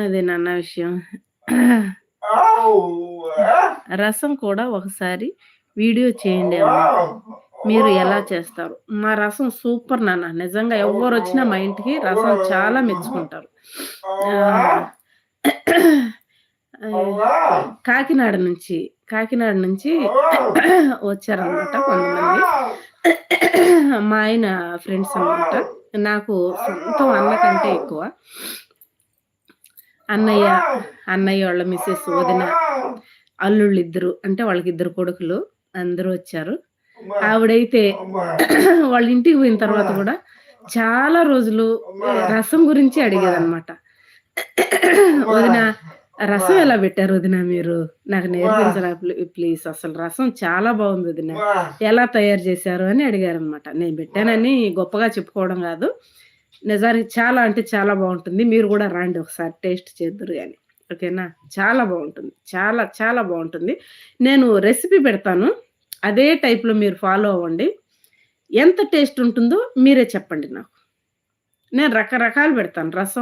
అది నాన్న విషయం. రసం కూడా ఒకసారి వీడియో చేయండి అన్నమాట. మీరు ఎలా చేస్తారు? మా రసం సూపర్ నాన్న. నిజంగా ఎవ్వరొచ్చినా మా ఇంటికి రసం చాలా మెచ్చుకుంటారు. ఆహ్, కాకినాడ నుంచి, కాకినాడ నుంచి వచ్చారనమాట కొంతమంది. మా ఆయన ఫ్రెండ్స్ అనమాట. నాకు సొంతం అన్న కంటే ఎక్కువ. అన్నయ్య, అన్నయ్య వాళ్ళ మిసెస్, వదిన, అల్లుళ్ళిద్దరు. అంటే వాళ్ళకిద్దరు కొడుకులు. అందరూ వచ్చారు. ఆవిడైతే వాళ్ళ ఇంటికి పోయిన తర్వాత గూడా చాలా రోజులు రసం గురించి అడిగేదనమాట. వదిన రసం ఎలా పెట్టారు వదిన మీరు? నాకు నేర్పించరా ప్లీజ్ అసలు రసం చాలా బావుంది వదిన. ఎలా తయారు చేశారు అని అడిగారనమాట. నేను పెట్టానని గొప్పగా చెప్పుకోవడం గాదు. నిజానికి చాలా అంటే చాలా బావుంటుంది. మీరు గూడా రండి ఒకసారి టేస్ట్ చేద్దురు గాని. ఓకేనా? చాలా బావుంటుంది. చాలా చాలా బావుంటుంది. నేను రెసిపీ పెడతాను. అదే టైప్‌లో మీరు ఫాలో అవ్వండి. ఎంత టేస్ట్ ఉంటుందో మీరే చెప్పండి నాకు. నేను రకరకాలు పెడతాను. రసం